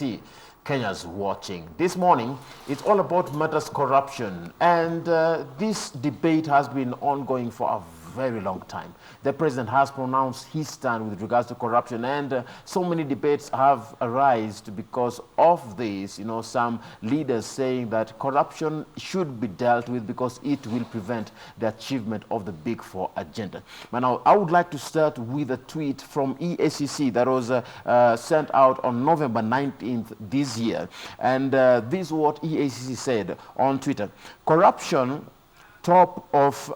see Kenya's watching. This morning, it's all about matters corruption, and this debate has been ongoing for a very long time. The president has pronounced his stand with regards to corruption, and so many debates have arisen because of this. You know, some leaders saying that corruption should be dealt with because it will prevent the achievement of the Big Four agenda. But now, I would like to start with a tweet from EACC that was sent out on November 19th this year. And this is what EACC said on Twitter. Corruption top of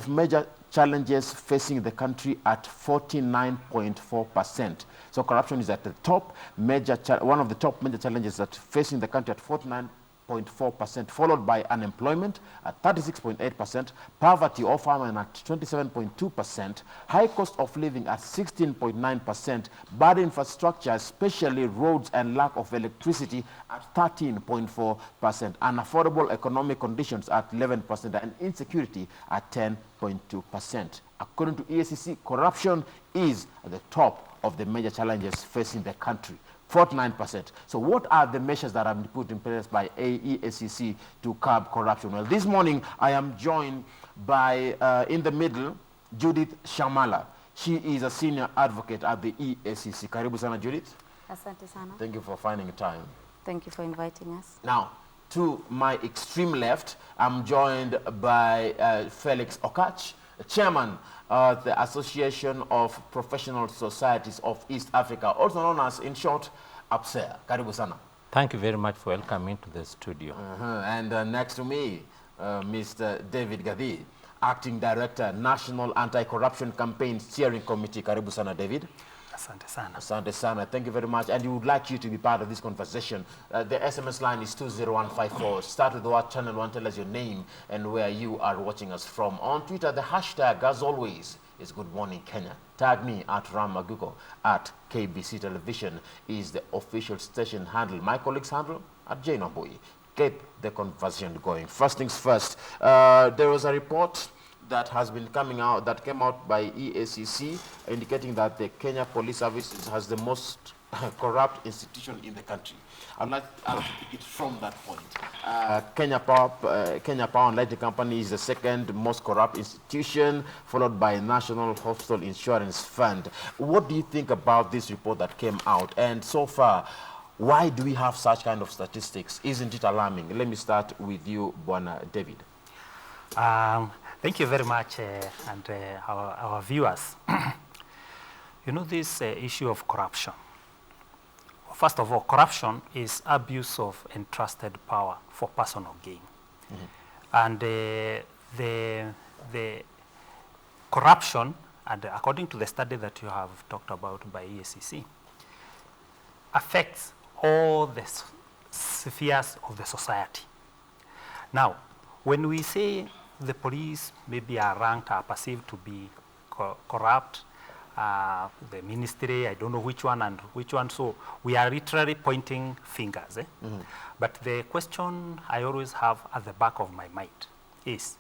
major challenges facing the country at 49.4%. So corruption is at the top one of the top major challenges that facing the country at 49.4%, followed by unemployment at 36.8%, poverty or famine at 27.2%, high cost of living at 16.9%, bad infrastructure, especially roads and lack of electricity at 13.4%, unaffordable economic conditions at 11%, and insecurity at 10.2%. According to EACC, corruption is at the top of the major challenges facing the country. 49%. So what are the measures that have been put in place by EACC to curb corruption? Well, this morning I am joined by, in the middle, Judith Shamala. She is a senior advocate at the EACC. Karibu sana, Judith. Asante sana. Thank you for finding time. Thank you for inviting us. Now, to my extreme left, I'm joined by Felix Okach, chairman of the Association of Professional Societies of East Africa, also known as, in short, APSEA. Karibu sana. Thank you very much for welcoming to the studio. And next to me, Mr. David Gadi, Acting Director, National Anti-Corruption Campaign Steering Committee. Karibu sana, David. Asante sana. Asante sana. Thank you very much. And we would like you to be part of this conversation. The SMS line is 20154. Start with the word channel 1. Tell us your name and where you are watching us from. On Twitter, the hashtag, as always, is Good Morning Kenya. Tag me at Ramagugo at KBC Television is the official station handle. My colleague's handle at Jainabui. Keep the conversation going. First things first, there was a report that has been coming out, that came out by EACC, indicating that the Kenya Police Service has the most corrupt institution in the country. I'd like to take it from that point. Kenya Power and Lighting Company is the second most corrupt institution, followed by National Hospital Insurance Fund. What do you think about this report that came out? And so far, why do we have such kind of statistics? Isn't it alarming? Let me start with you, Bwana David. Thank you very much, and our viewers. You know, this issue of corruption. First of all, corruption is abuse of entrusted power for personal gain. And the corruption, and according to the study that you have talked about by EACC, affects all the spheres of the society. Now, when we say the police maybe are ranked, are perceived to be corrupt, the ministry, I don't know which one and which one, so we are literally pointing fingers. But the question I always have at the back of my mind is,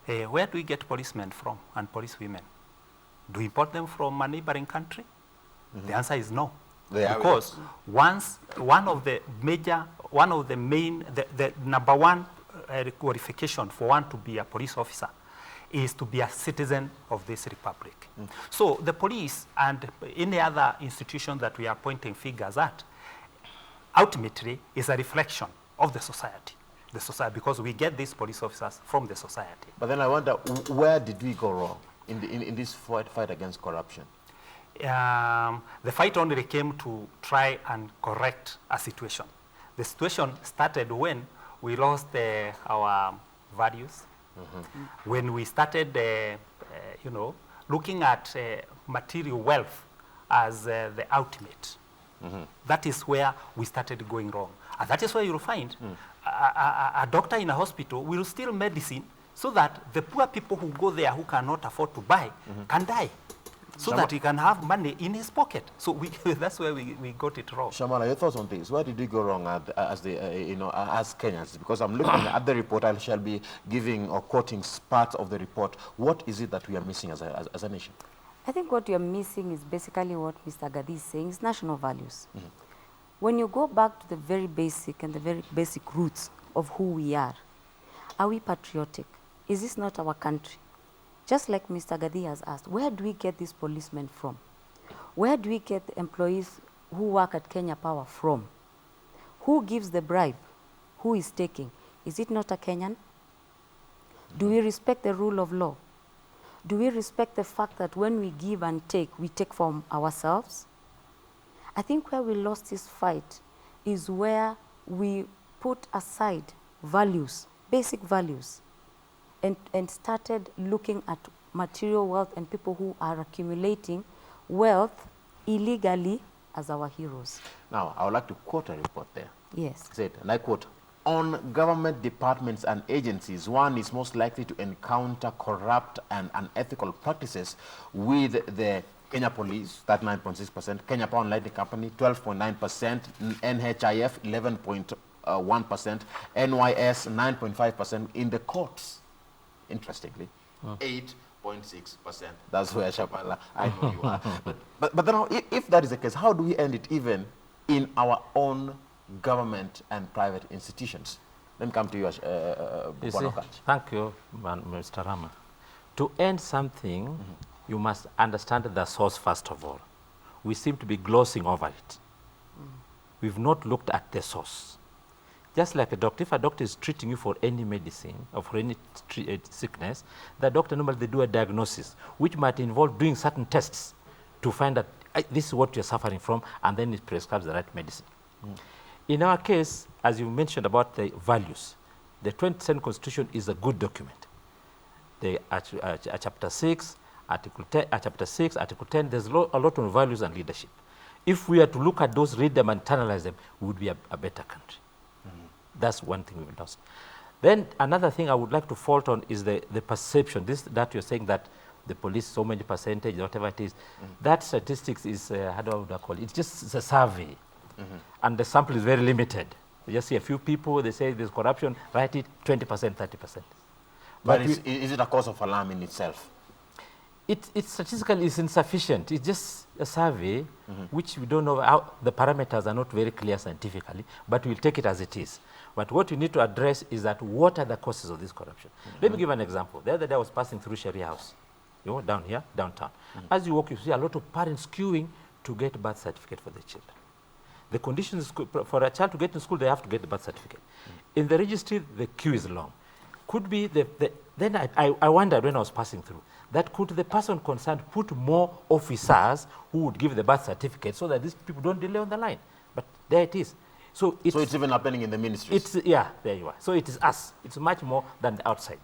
where do we get policemen from and policewomen? Do we import them from a neighboring country? The answer is no. Because one of the number one qualification for one to be a police officer is to be a citizen of this republic. So the police and any other institution that we are pointing fingers at ultimately is a reflection of the society, because we get these police officers from the society. But then I wonder, where did we go wrong in this fight against corruption? The fight only came to try and correct a situation. The situation started when we lost our values, when we started, looking at material wealth as the ultimate. That is where we started going wrong. And that is where you'll find a doctor in a hospital will steal medicine so that the poor people who go there who cannot afford to buy can die, so that he can have money in his pocket. So that's where we got it wrong. Shamala, your thoughts on this? Where did we go wrong as Kenyans? Because I'm looking at the report, I shall be giving or quoting parts of the report. What is it that we are missing as a nation? I think what you're missing is basically what Mr. Gadi is saying, is national values. when you go back to the very basic and the very basic roots of who we are we patriotic? Is this not our country? Just like Mr. Gadi has asked, where do we get these policemen from? Where do we get the employees who work at Kenya Power from? Who gives the bribe? Who is taking? Is it not a Kenyan? Do we respect the rule of law? Do we respect the fact that when we give and take, we take from ourselves? I think where we lost this fight is where we put aside values, basic values, and started looking at material wealth and people who are accumulating wealth illegally as our heroes. Now, I would like to quote a report there. Yes. It said, and I quote, on government departments and agencies, one is most likely to encounter corrupt and unethical practices with the Kenya Police, 39.6%, Kenya Power and Lighting Company, 12.9%, NHIF, 11.1%, NYS, 9.5%, in the courts, interestingly, 8.6%. That's where, Shabala, I know you are. But then if that is the case, how do we end it even in our own government and private institutions? Let me come to you, you see, thank you, Mr. Rama. To end something, you must understand the source first of all. We seem to be glossing over it. We've not looked at the source. Just like a doctor, if a doctor is treating you for any medicine or for any sickness, the doctor normally they do a diagnosis, which might involve doing certain tests to find that this is what you're suffering from, and then it prescribes the right medicine. In our case, as you mentioned about the values, the 22nd Constitution is a good document. The Chapter 6, Article 10, Chapter 6, Article 10, there's a lot on values and leadership. If we are to look at those, read them, and internalize them, we would be a better country. That's one thing we've lost. Then another thing I would like to fault on is the perception. That you're saying that the police, so many percentage, whatever it is, that statistics is, how do I call it? It's just a survey. And the sample is very limited. You just see a few people, they say there's corruption, write it 20%, 30%. But is it a cause of alarm in itself? It statistically is insufficient. It's just a survey, which we don't know how the parameters are not very clear scientifically, but we'll take it as it is. But what we need to address is that what are the causes of this corruption? Let me give an example. The other day I was passing through Sharia House, down here, downtown. As you walk, you see a lot of parents queuing to get birth certificate for their children. The conditions for a child to get in school, they have to get the birth certificate. In the registry, the queue is long. Could be then I wondered when I was passing through, that could the person concerned put more officers who would give the birth certificate so that these people don't delay on the line. But there it is. So it's even happening in the ministries? Yeah, there you are. So it is us. It's much more than the outside.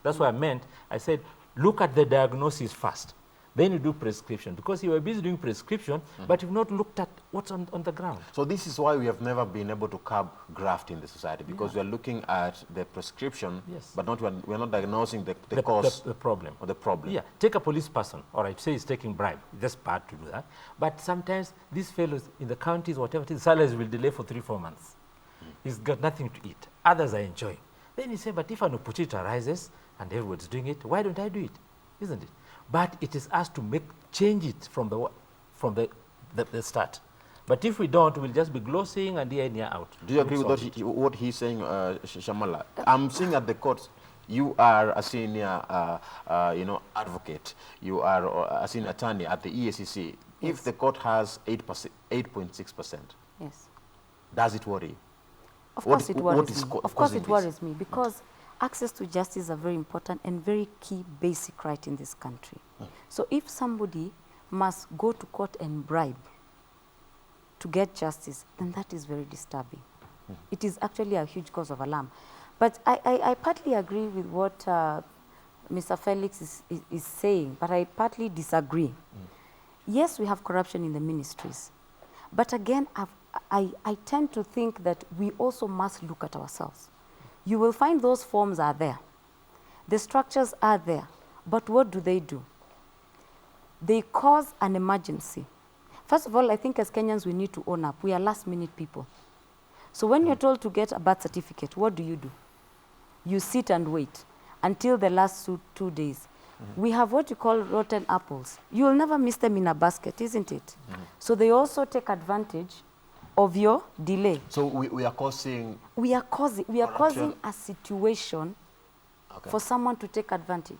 That's what I meant. I said, look at the diagnosis first. Then you do prescription, because you were busy doing prescription, but you've not looked at what's on the ground. So this is why we have never been able to curb graft in the society, because we are looking at the prescription, but we're not diagnosing the cause, the problem. Or the problem. Yeah, take a police person, all right, say he's taking bribe. It's just bad to do that. But sometimes these fellows in the counties, whatever it is, salaries will delay for 3-4 months. He's got nothing to eat. Others are enjoying. Then you say, but if an opportunity arises and everyone's doing it, why don't I do it? Isn't it? But it is us to change it from the start. But if we don't, we'll just be glossing and year in, year out. Do you agree with what he's saying, Shamala? I'm seeing at the courts, you are a senior, advocate. You are a senior attorney at the EACC. Yes. If the court has 8.6%, yes, does it worry you? Of course it worries me. Of course it worries me, because access to justice is a very important and very key basic right in this country. So if somebody must go to court and bribe to get justice, then that is very disturbing. It is actually a huge cause of alarm. But I partly agree with what Mr. Felix is saying, but I partly disagree. Yes, we have corruption in the ministries. But again, I tend to think that we also must look at ourselves. You will find those forms are there. The structures are there. But what do? They cause an emergency. First of all, I think as Kenyans we need to own up. We are last-minute people. So when you're told to get a birth certificate, what do? You sit and wait until the last 2 days. We have what you call rotten apples. You will never miss them in a basket, isn't it? So they also take advantage of your delay. So we are causing... We are causing a situation for someone to take advantage.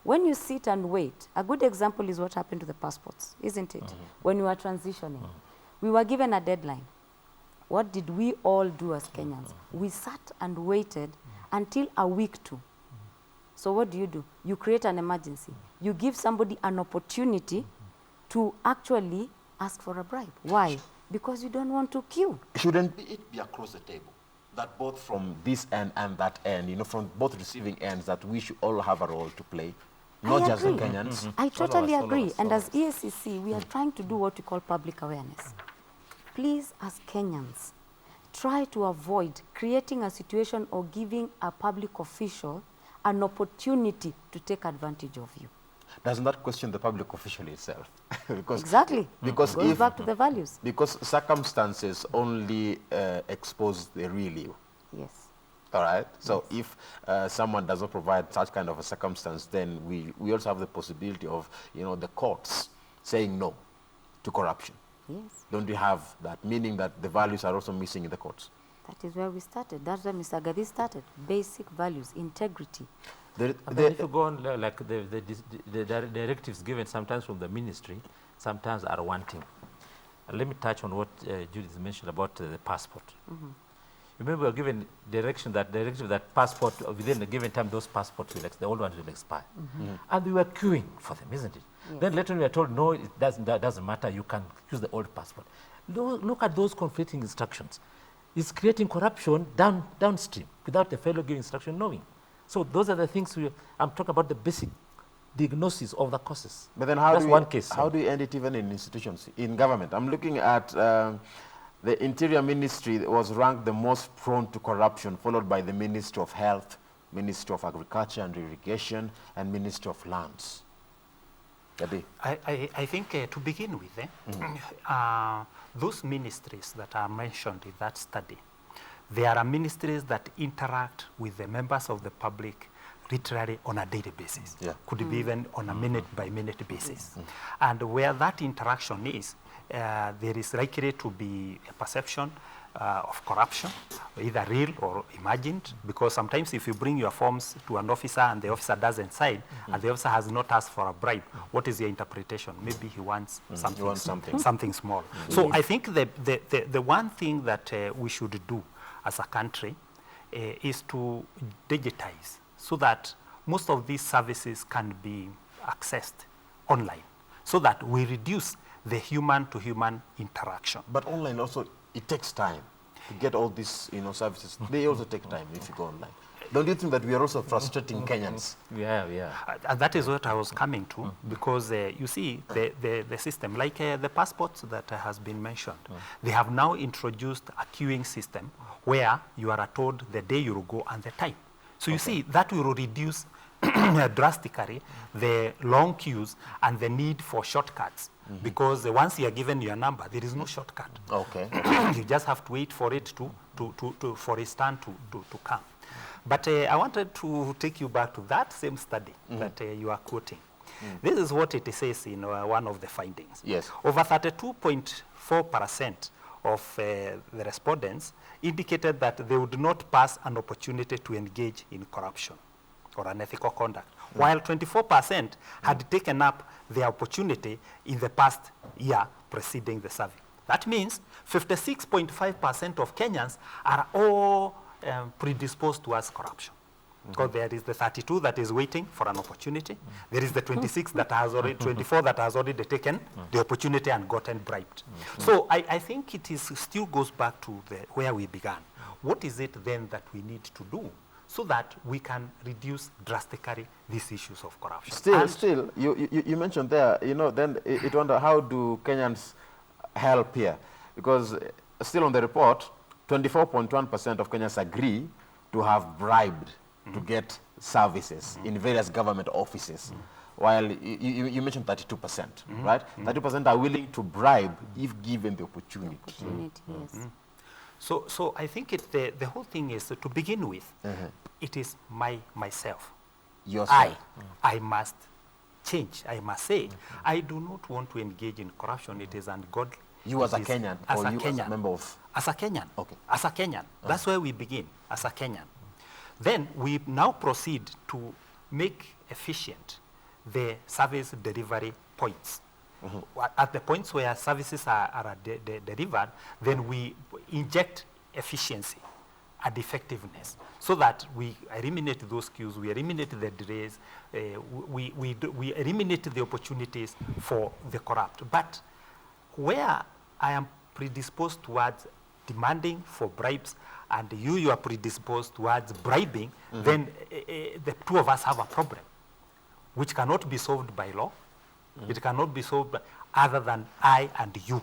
When you sit and wait, a good example is what happened to the passports, isn't it? When we were transitioning, we were given a deadline. What did we all do as Kenyans? We sat and waited until a week too. So what do? You create an emergency. You give somebody an opportunity to actually ask for a bribe. Why? Because you don't want to queue. Shouldn't it be across the table? That both from this end and that end, you know, from both receiving ends, that we should all have a role to play, not just the Kenyans. I totally agree. And as EACC, we are trying to do what we call public awareness. Please, as Kenyans, try to avoid creating a situation or giving a public official an opportunity to take advantage of you. Doesn't that question the public official itself? Because because it goes back to the values. Because circumstances only expose the real you. Yes. All right. So if someone does not provide such kind of a circumstance, then we also have the possibility of, you know, the courts saying no to corruption. Yes. Don't we have that? Meaning that the values are also missing in the courts. That is where we started. That's where Mr. Agaist started. Basic values, integrity. If you go on, like the directives given sometimes from the ministry, sometimes are wanting. Let me touch on what Judith mentioned about the passport. Remember, we were given directive that passport, within a given time, those passports, the old ones will expire. And we were queuing for them, isn't it? Yes. Then later we were told, no, that doesn't matter, you can use the old passport. Look at those conflicting instructions. It's creating corruption downstream without the fellow giving instruction knowing. So those are the things I'm talking about, the basic diagnosis of the causes. But then how do you end it even in institutions, in government? I'm looking at the Interior Ministry that was ranked the most prone to corruption, followed by the Ministry of Health, Ministry of Agriculture and Irrigation, and Ministry of Lands. I think to begin with, those ministries that are mentioned in that study, they are ministries that interact with the members of the public literally on a daily basis. Could be even on a minute-by-minute basis. And where that interaction is, there is likely to be a perception of corruption, either real or imagined, because sometimes if you bring your forms to an officer and the officer doesn't sign, and the officer has not asked for a bribe, what is your interpretation? Maybe he wants something small. So I think the one thing that we should do as a country is to digitize so that most of these services can be accessed online, so that we reduce the human-to-human interaction. But online also, it takes time to get all these, you know, services. They also take time if you go online. Don't you think that we are also frustrating Kenyans? Yeah. And that is what I was coming to, because you see, the system, like the passports that has been mentioned, they have now introduced a queuing system where you are told the day you will go and the time. So you see, that will reduce drastically the long queues and the need for shortcuts. Because once you are given your number, there is no shortcut. You just have to wait for it for its turn to come. But I wanted to take you back to that same study that you are quoting. This is what it says in one of the findings. Yes. Over 32.4% of the respondents indicated that they would not pass an opportunity to engage in corruption or unethical conduct, while 24% had taken up the opportunity in the past year preceding the survey. That means 56.5% of Kenyans are all predisposed towards corruption. Because there is the 32 that is waiting for an opportunity. There is the 26 that has already, 24 that has already taken the opportunity and gotten bribed. So I think it is still goes back to where we began. What is it then that we need to do so that we can reduce drastically these issues of corruption? Still, you mentioned there, you know, then it wonder how do Kenyans help here? Because still on the report, 24.1% of Kenyans agree to have bribed to get services in various government offices, while you mentioned 32%, right? 30% are willing to bribe if given the opportunity. Yes. So I think the whole thing is to begin with, it is myself. Yourself. I must change. I must say, I do not want to engage in corruption. It is ungodly. You as a Kenyan, as or a you Kenyan, as a member of? As a Kenyan. Okay. As a Kenyan. That's where we begin, as a Kenyan. Then we now proceed to make efficient the service delivery points. At the points where services are delivered, then we inject efficiency and effectiveness so that we eliminate those queues, we eliminate the delays, we eliminate the opportunities for the corrupt. But where I am predisposed towards demanding for bribes and you are predisposed towards bribing, then the two of us have a problem, which cannot be solved by law. It cannot be solved by, other than I and you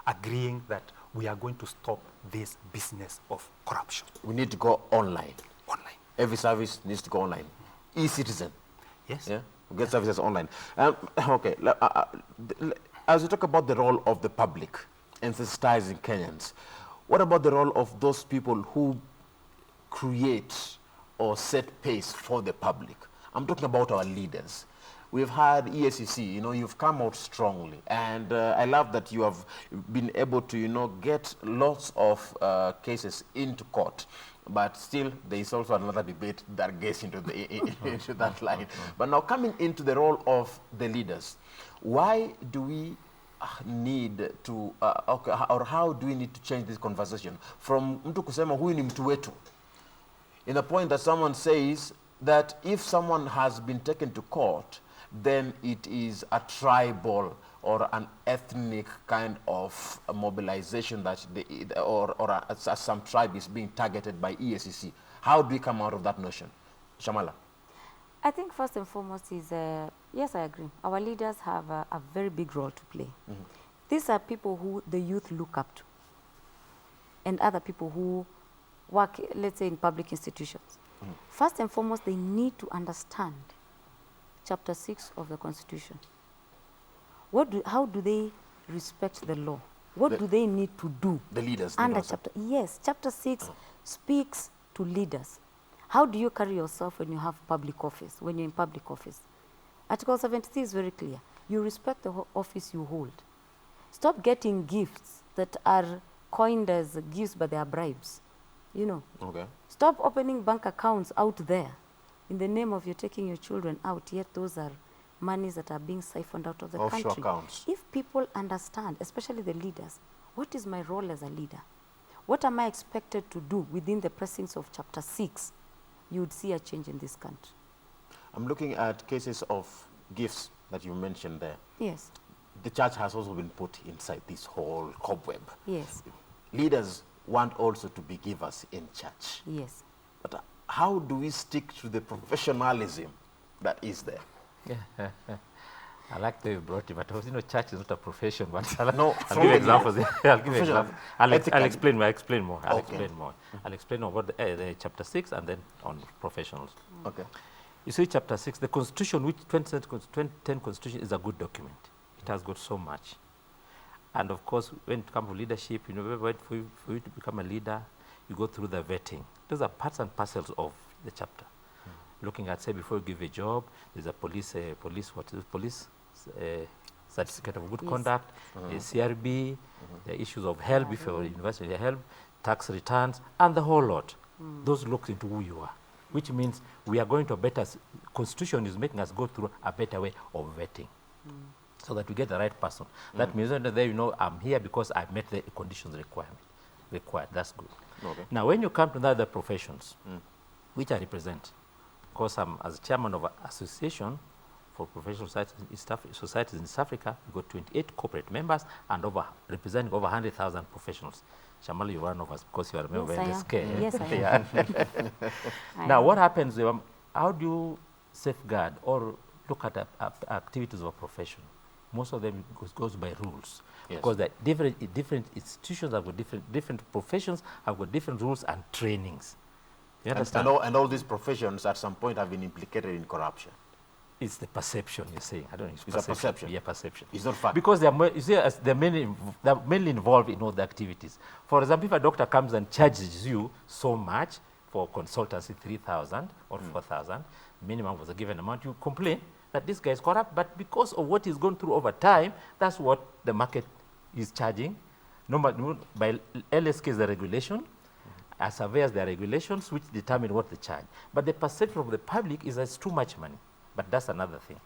agreeing that we are going to stop this business of corruption. We need to go online. Online. Every service needs to go online. E-citizen. Yes. Yeah? We get services online. Okay. As we talk about the role of the public in sensitizing Kenyans, what about the role of those people who create or set pace for the public? I'm talking about our leaders. We've had EACC, you've come out strongly. And I love that you have been able to, get lots of cases into court. But still, there is also another debate that gets into, into that line. But now coming into the role of the leaders, why do we need to, or how do we need to change this conversation from mtu kusema huyu ni mtu wetu, in the point that someone says that if someone has been taken to court, then it is a tribal or an ethnic kind of mobilization that some tribe is being targeted by EACC. How do we come out of that notion? Shamala? I think first and foremost is, yes, I agree. Our leaders have a very big role to play. These are people who the youth look up to, and other people who work, let's say, in public institutions. First and foremost, they need to understand Chapter 6 of the Constitution. How do they respect the law? What do they need to do? The leaders. Under Chapter 6 speaks to leaders. How do you carry yourself when you have public office, when you're in public office? Article 73 is very clear. You respect the office you hold. Stop getting gifts that are coined as gifts, but they are bribes. Okay. Stop opening bank accounts out there in the name of you're taking your children out, yet those are monies that are being siphoned out of the Offshore country. accounts. If people understand, especially the leaders, what is my role as a leader? What am I expected to do within the precincts of Chapter 6? You would see a change in this country. I'm looking at cases of gifts that you mentioned there. Yes. The church has also been put inside this whole cobweb. Yes. Leaders want also to be givers in church. Yes. But how do we stick to the professionalism that is there? Yeah. I like the way you brought it, but church is not a profession. But No, I'll give examples. I'll give examples. I'll explain more. I'll explain about the Chapter 6 and then on professionals. Okay. You see, Chapter 6, the Constitution, which 2010 Constitution is a good document. It has got so much. And of course, when it comes to leadership, for you to become a leader, you go through the vetting. Those are parts and parcels of the chapter. Looking at, say, before you give a job, there's a police certificate of good conduct, a CRB, the issues of help, if you're university help, tax returns, and the whole lot. Those look into who you are, which means we are going to a better, Constitution is making us go through a better way of vetting. So that we get the right person. That means that I'm here because I met the conditions required. That's good. Okay. Now, when you come to the other professions, which I represent, because I'm as chairman of an association for professional societies in East Africa, we've got 28 corporate members and representing over 100,000 professionals. Shamal, you're one of us because you are a member of NSK. Yes, I am. Now, what happens, how do you safeguard or look at activities of a profession? Most of them goes by rules. Yes. Because the different institutions have got different professions have got different rules and trainings. You understand? And all these professions at some point have been implicated in corruption. It's the perception you're saying. I don't know. It's a perception. Yeah, perception. It's not fact. Because they're mainly involved in all the activities. For example, if a doctor comes and charges you so much for consultancy, 3,000 or 4,000, minimum was a given amount, you complain that this guy is corrupt, but because of what he's gone through over time, that's what the market is charging, by LSK is the regulation, as surveyors there are regulations which determine what they charge. But the perception of the public is that it's too much money. But that's another thing.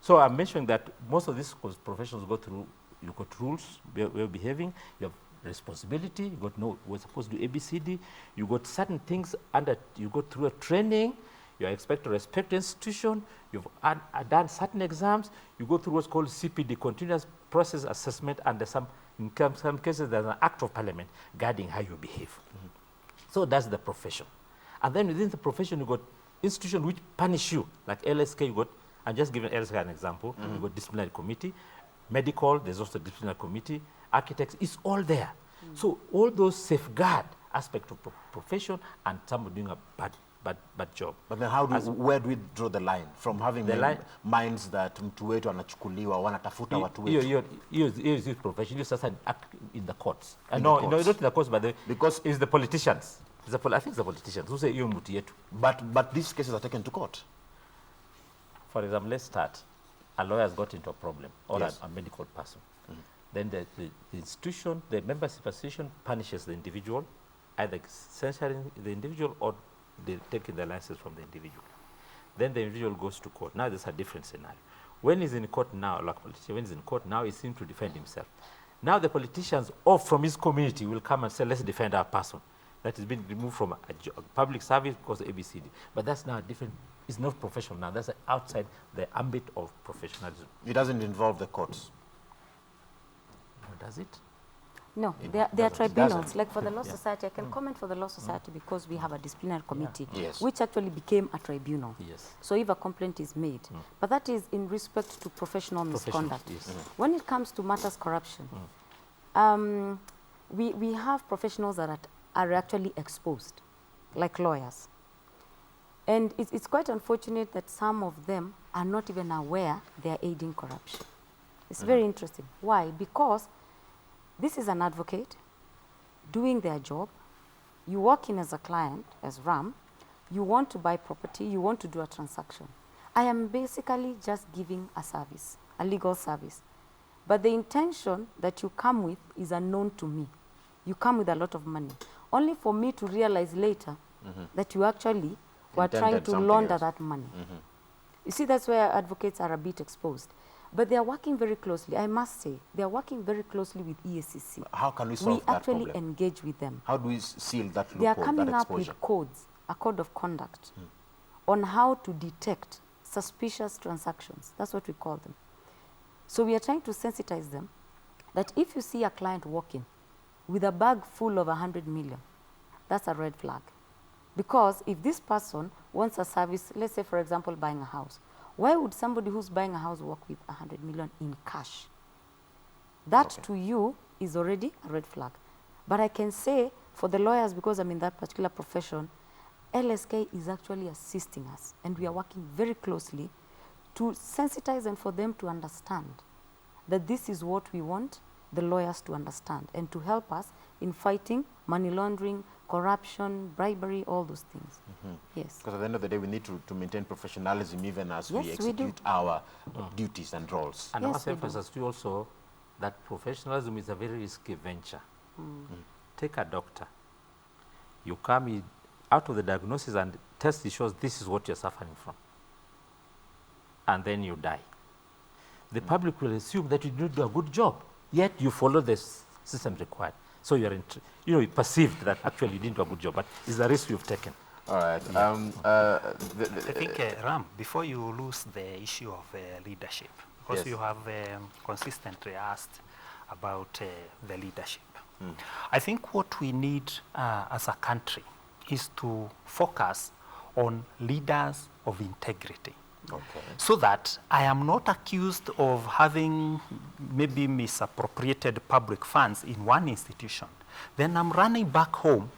So I'm mentioning that most of these professions go through, you've got rules, way of behaving, you have responsibility, you got we're supposed to do ABCD, you got certain things you go through a training, you are expected to respect the institution, you've done certain exams, you go through what's called CPD, continuous process assessment, and in some cases there's an act of parliament guiding how you behave. So that's the profession. And then within the profession, you got institutions which punish you, like LSK, you got, I'm just giving LSK an example, you got disciplinary committee, medical, there's also disciplinary committee, architects, it's all there. So all those safeguard aspect of profession and somebody doing a bad job. But then where do we draw the line from having minds that mtu wetu anachukuliwa wanatafuta watu wetu? Is profession, you just act in the courts. No, not in the courts, but because it's the politicians. I think it's the politicians who say you mtu yetu. But these cases are taken to court. For example, let's start. A lawyer has got into a problem, or a medical person. Then the institution, the membership association punishes the individual, either censuring the individual or they taking the license from the individual. Then the individual goes to court. Now there's a different scenario. When he's in court now, like a politician, when he's in court now, he seems to defend himself. Now the politicians from his community will come and say, let's defend our person that has been removed from a public service because of ABCD. But that's now different. It's not professional now. That's outside the ambit of professionalism. It doesn't involve the courts. Does it? No, there are tribunals. Like for the Law Society, I can comment for the Law Society because we have a disciplinary committee, which actually became a tribunal. So if a complaint is made, but that is in respect to professional misconduct. When it comes to matters corruption, we have professionals that are actually exposed, like lawyers. And it's quite unfortunate that some of them are not even aware they are aiding corruption. It's very interesting. Why? Because this is an advocate doing their job. You walk in as a client, as RAM, you want to buy property, you want to do a transaction. I am basically just giving a service, a legal service. But the intention that you come with is unknown to me. You come with a lot of money, only for me to realize later that you actually were trying to launder that money. You see, that's where advocates are a bit exposed. But they are working very closely, I must say. They are working very closely with EACC. How can we solve that problem? We actually engage with them. How do we seal that loophole, they are coming up with codes, a code of conduct, on how to detect suspicious transactions. That's what we call them. So we are trying to sensitize them that if you see a client walking with a bag full of 100 million, that's a red flag. Because if this person wants a service, let's say, for example, buying a house, why would somebody who's buying a house walk with 100 million in cash? That to you is already a red flag. But I can say for the lawyers, because I'm in that particular profession, LSK is actually assisting us, and we are working very closely to sensitize and for them to understand that this is what we want the lawyers to understand and to help us in fighting money laundering, corruption, bribery, all those things. Yes. Because at the end of the day, we need to maintain professionalism even as we execute our duties and roles. And I must emphasize to you also that professionalism is a very risky venture. Take a doctor. You come out of the diagnosis and test shows this is what you're suffering from. And then you die. The public will assume that you didn't do a good job, yet you follow the system required. So you're perceived that actually you didn't do a good job, but it's a risk you've taken. All right. I think, Ram, before you lose the issue of leadership, because you have consistently asked about the leadership. I think what we need as a country is to focus on leaders of integrity. So that I am not accused of having maybe misappropriated public funds in one institution. Then I'm running back home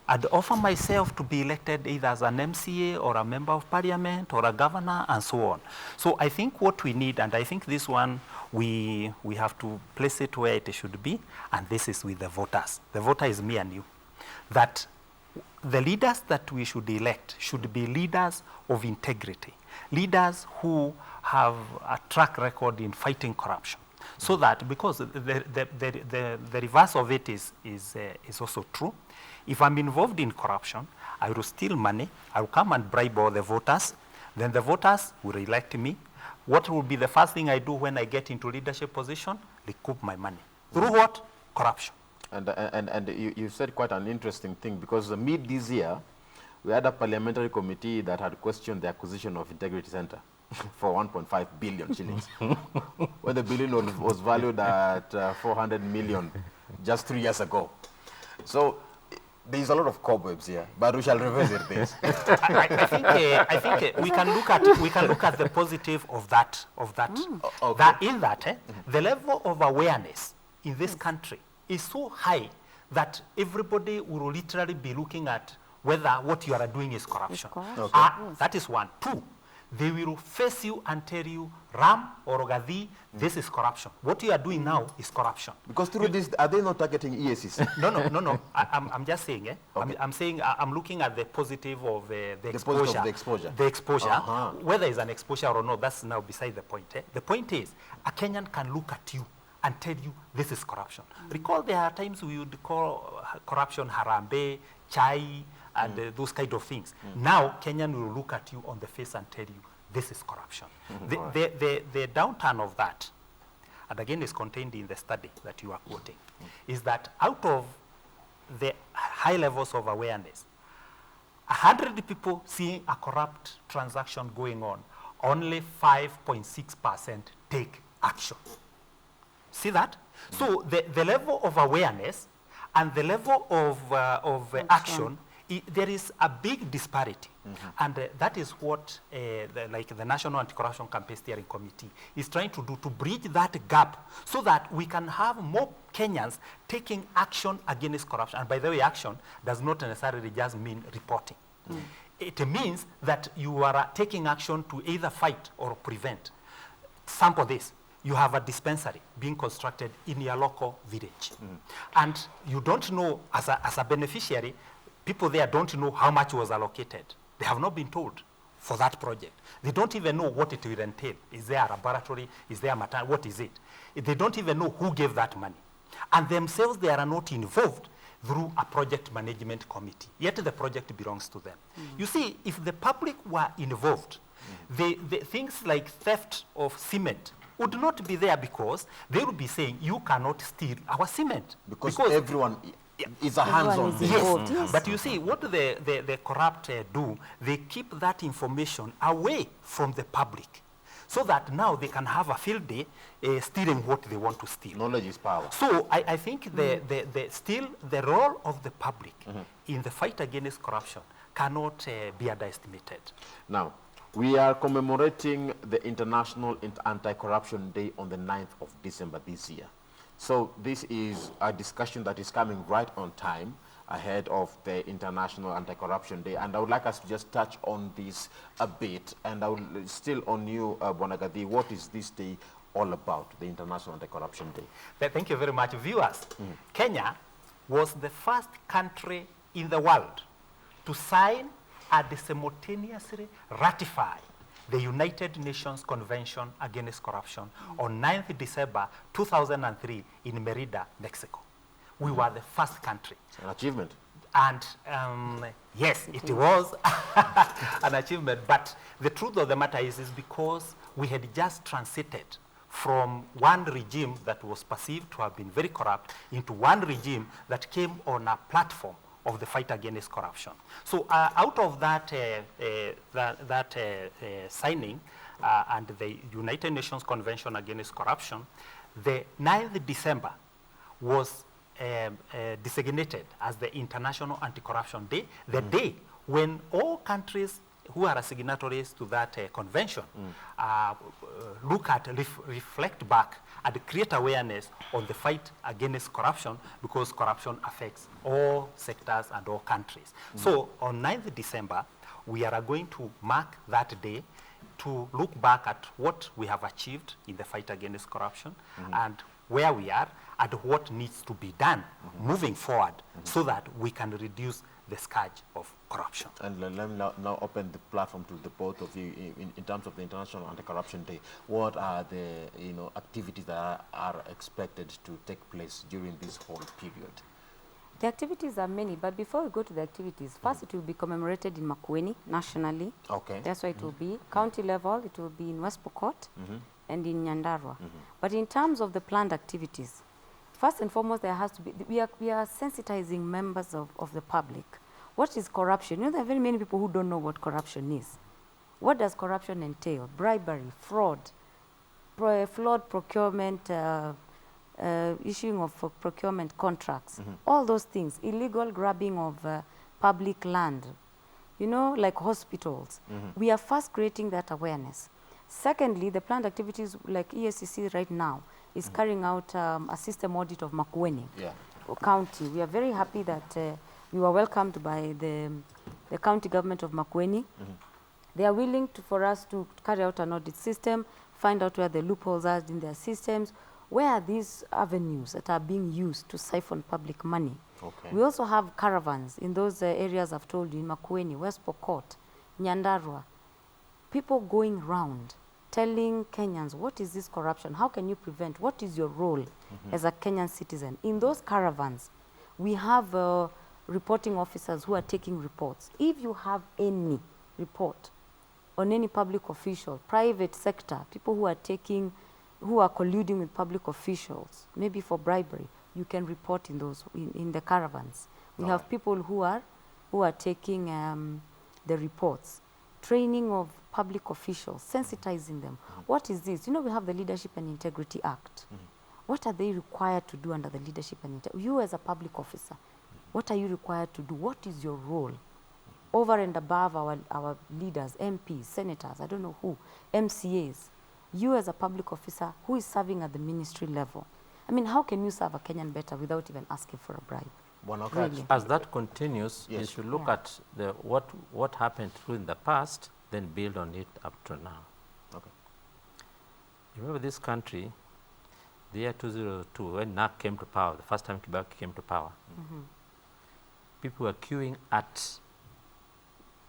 and offer myself to be elected either as an MCA or a member of parliament or a governor and so on. So I think what we need, and I think this one, we have to place it where it should be, and this is with the voters. The voter is me and you. That the leaders that we should elect should be leaders of integrity. Leaders who have a track record in fighting corruption. So that, because the reverse of it is also true. If I'm involved in corruption, I will steal money, I will come and bribe all the voters, then the voters will elect me. What will be the first thing I do when I get into leadership position? Recoup my money. Through what? Corruption. And you said quite an interesting thing, because mid this year, we had a parliamentary committee that had questioned the acquisition of Integrity Center for 1.5 billion shillings. When the billion was valued at 400 million just 3 years ago. So there's a lot of cobwebs here, but we shall revisit this. I think we can look at the positive of that. Okay. The level of awareness in this country is so high that everybody will literally be looking at whether what you are doing is corruption. Okay. That is one. Two, they will face you and tell you, Ram or Ogadi, this is corruption. What you are doing now is corruption. Because through this, are they not targeting EACC? No. I'm just saying, okay. I'm saying, I'm looking at the positive of the exposure. The exposure. Whether it's an exposure or not, that's now beside the point. The point is, a Kenyan can look at you and tell you this is corruption. Recall there are times we would call corruption harambe, chai, and those kind of things. Now, Kenyan will look at you on the face and tell you, this is corruption. The downturn of that, and again is contained in the study that you are quoting, is that out of the high levels of awareness, 100 people seeing a corrupt transaction going on, only 5.6% take action. See that? So the level of awareness and the level of action, there is a big disparity. And that is what the National Anti-Corruption Campaign Steering Committee is trying to do, to bridge that gap so that we can have more Kenyans taking action against corruption. And by the way, action does not necessarily just mean reporting. It means that you are taking action to either fight or prevent. Sample this. You have a dispensary being constructed in your local village. And you don't know, as a beneficiary, people there don't know how much was allocated. They have not been told for that project. They don't even know what it will entail. Is there a laboratory? Is there a maternity? What is it? They don't even know who gave that money. And themselves, they are not involved through a project management committee. Yet the project belongs to them. You see, if the public were involved, the things like theft of cement would not be there, because they would be saying, you cannot steal our cement. Because everyone is a hands-on. Yes. But you see, what the corrupt do, they keep that information away from the public, so that now they can have a field day stealing what they want to steal. Knowledge is power. So I think still the role of the public in the fight against corruption cannot be underestimated. Now, we are commemorating the International Anti-Corruption Day on the 9th of December this year. So this is a discussion that is coming right on time ahead of the International Anti-Corruption Day. And I would like us to just touch on this a bit. And I will still on you, Bonagadi, what is this day all about, the International Anti-Corruption Day? Thank you very much. Viewers, Kenya was the first country in the world to sign and simultaneously ratify the United Nations Convention Against Corruption on 9th December 2003 in Merida, Mexico. We were the first country. It's an achievement. And yes, it was an achievement. But the truth of the matter is because we had just transited from one regime that was perceived to have been very corrupt into one regime that came on a platform of the fight against corruption. So out of that, signing and the United Nations Convention Against Corruption, the 9th December was designated as the International Anti-Corruption Day, the day when all countries who are signatories to that convention look at, reflect back, and create awareness on the fight against corruption, because corruption affects all sectors and all countries. So on 9th December, we are going to mark that day to look back at what we have achieved in the fight against corruption and where we are, and what needs to be done moving forward so that we can reduce the scourge of corruption. And let me now open the platform to the both of you in terms of the International Anti-Corruption Day. What are the activities that are expected to take place during this whole period? The activities are many, but before we go to the activities, first it will be commemorated in Makueni nationally. Okay. That's why it will be. County level, it will be in West Pokot and in Nyandarua. But in terms of the planned activities, first and foremost, there has to be, we are sensitizing members of the public. What is corruption? You know, there are very many people who don't know what corruption is. What does corruption entail? Bribery, fraud, flawed procurement, issuing of procurement contracts, all those things, illegal grabbing of public land, you know, like hospitals. We are first creating that awareness. Secondly, the planned activities like EACC right now is carrying out a system audit of Makueni County. We are very happy that we were welcomed by the county government of Makueni. They are willing for us to carry out an audit system, find out where the loopholes are in their systems, where are these avenues that are being used to siphon public money. Okay. We also have caravans in those areas I've told you, in Makueni, West Pokot, Nyandarua. People going round telling Kenyans, what is this corruption? How can you prevent? What is your role as a Kenyan citizen? In those caravans, we have reporting officers who are taking reports. If you have any report on any public official, private sector, people who are colluding with public officials, maybe for bribery, you can report in those in the caravans. We have people who are taking the reports, training of public officials, sensitizing them. What is this? You know, we have the Leadership and Integrity Act. What are they required to do under the Leadership and Integrity? You as a public officer, what are you required to do? What is your role? Over and above our leaders, MPs, senators, I don't know who, MCAs. You as a public officer who is serving at the ministry level. I mean, how can you serve a Kenyan better without even asking for a bribe? Really? As that continues, you should look at what happened through in the past, then build on it up to now. Okay. You remember this country, the year 2002, when NAC came to power, the first time Kibaki came to power, people were queuing at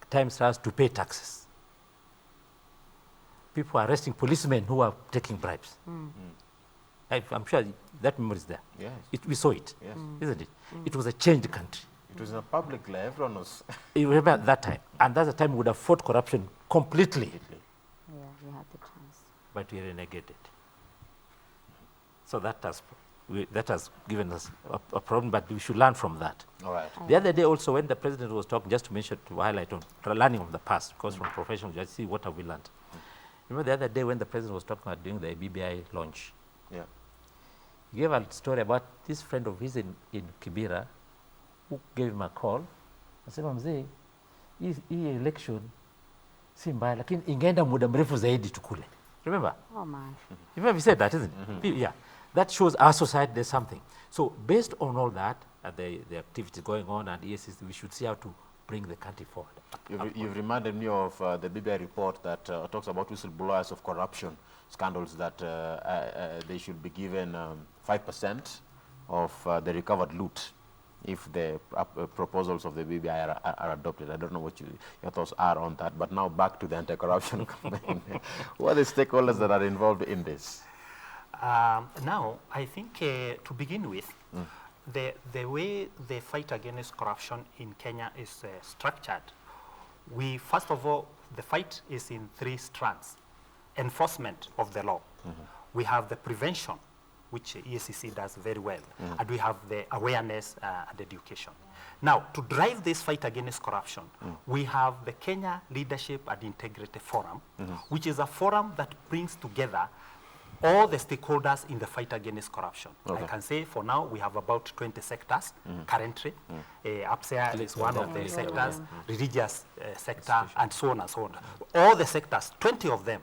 Times Square to pay taxes. People were arresting policemen who were taking bribes. I'm sure that memory is there. Yes. We saw it, isn't it? It was a changed country. It was in a public life, everyone was. You remember at that time, and that's the time we would have fought corruption completely. Yeah, we had the chance. But we renegated. So that has given us a problem, but we should learn from that. All right. The other day also, when the president was talking, just to mention, to highlight on learning of the past, because from professional, just see what have we learned. Remember the other day when the president was talking about doing the BBI launch? Yeah. He gave a story about this friend of his in Kibera who gave him a call. I said, Mzee, hii election si mbaya, lakini ingeenda muda mrefu zaidi tukule. Remember? Oh, man. You remember he said that, isn't it? Yeah. That shows our society there's something. So based on all that, the activities going on and EACC, we should see how to bring the country forward. You've reminded me of the BBI report that talks about whistleblowers of corruption scandals, that they should be given 5% of the recovered loot if the proposals of the BBI are adopted. I don't know what your thoughts are on that, but now back to the anti-corruption campaign. What are the stakeholders that are involved in this? Now, I think to begin with, the way the fight against corruption in Kenya is structured, first of all, the fight is in 3 strands. Enforcement of the law. We have the prevention, which EACC does very well, and we have the awareness and education. Now, to drive this fight against corruption, we have the Kenya Leadership and Integrity Forum, which is a forum that brings together all the stakeholders in the fight against corruption. Okay. I can say for now we have about 20 sectors currently. UPSEA is one of the sectors, religious sector, and so on and so on. All the sectors, 20 of them,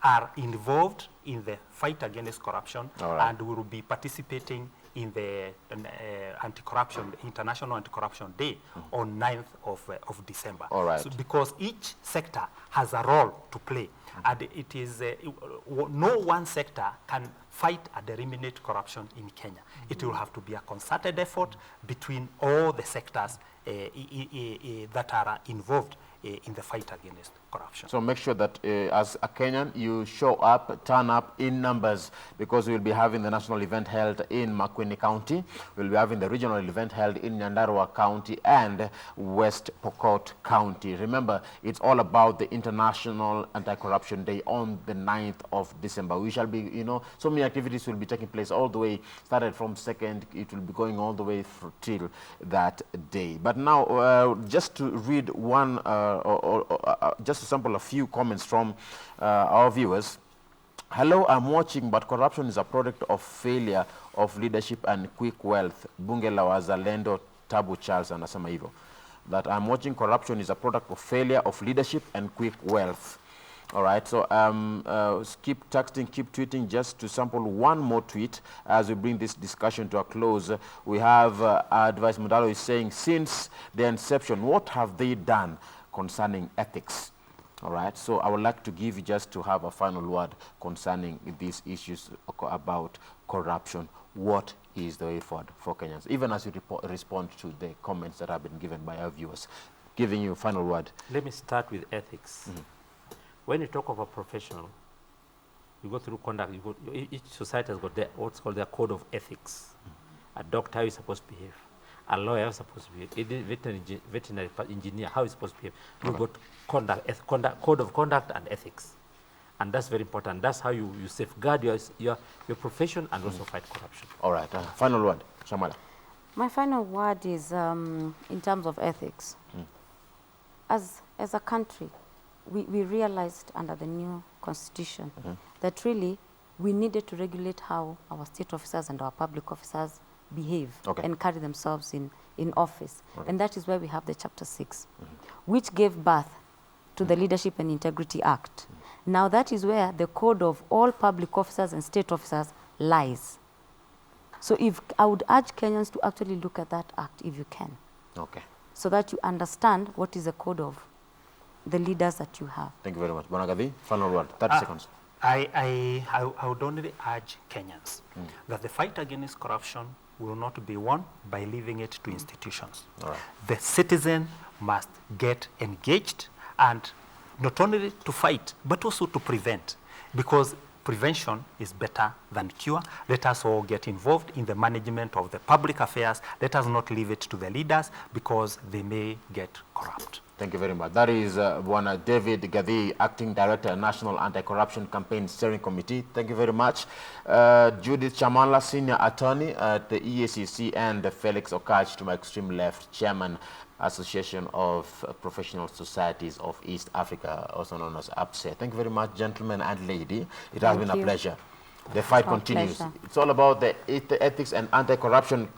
are involved in the fight against corruption, and will be participating in the International Anti-Corruption Day on 9th of December. So because each sector has a role to play, and it is no one sector can fight and eliminate corruption in Kenya. It will have to be a concerted effort between all the sectors that are involved in the fight against corruption. So make sure that as a Kenyan, you show up, turn up in numbers, because we'll be having the national event held in Makueni County. We'll be having the regional event held in Nyandarua County and West Pokot County. Remember, it's all about the International Anti-Corruption Day on the 9th of December. We shall be, so many activities will be taking place all the way, started from 2nd, it will be going all the way till that day. But now, just to read one, just to sample a few comments from our viewers. Hello, I'm watching, but corruption is a product of failure of leadership and quick wealth. Bunge la Wazalendo Tabu Charles anasema hivyo. That I'm watching, corruption is a product of failure of leadership and quick wealth. All right, so keep texting, keep tweeting. Just to sample one more tweet as we bring this discussion to a close. We have Advice Mudalo is saying, since the inception, what have they done concerning ethics? All right, so I would like to give you just to have a final word concerning these issues about corruption. What is the way forward for Kenyans? Even as you respond to the comments that have been given by our viewers, giving you a final word. Let me start with ethics. When you talk of a professional, you go through conduct. Each society has got what's called their code of ethics. A doctor, how is supposed to behave. A lawyer, how is supposed to behave. A veterinary engineer, how is supposed to behave. You've got code of conduct and ethics. And that's very important. That's how you safeguard your profession and also fight corruption. All right. Final word, Shamala. My final word is in terms of ethics. As a country, we realized under the new constitution that really we needed to regulate how our state officers and our public officers behave and carry themselves in office. And that is why we have the Chapter 6, which gave birth to the Leadership and Integrity Act. Now that is where the code of all public officers and state officers lies. So if I would urge Kenyans to actually look at that act if you can. Okay. So that you understand what is the code of the leaders that you have. Thank you very much. Bonagavi, final word, 30 seconds. I would only urge Kenyans that the fight against corruption will not be won by leaving it to institutions. All right. The citizen must get engaged, and not only to fight, but also to prevent, because prevention is better than cure. Let us all get involved in the management of the public affairs. Let us not leave it to the leaders, because they may get corrupt. Thank you very much. That is Bwana David Gathi, Acting Director, National Anti-Corruption Campaign Steering Committee. Thank you very much. Judith Chamala, Senior Attorney at the EACC, and Felix Okach, to my extreme left, Chairman, Association of Professional Societies of East Africa, also known as APSE. Thank you very much, gentlemen and lady. It has been a pleasure. The fight continues. Pleasure. It's all about the Ethics and Anti-Corruption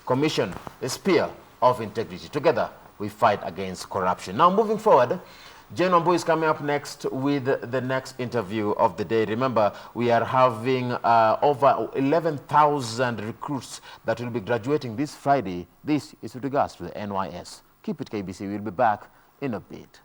Commission, the spear of integrity. Together, we fight against corruption. Now, moving forward, Jane Wambu is coming up next with the next interview of the day. Remember, we are having over 11,000 recruits that will be graduating this Friday. This is with regards to the NYS. Keep it KBC. We'll be back in a bit.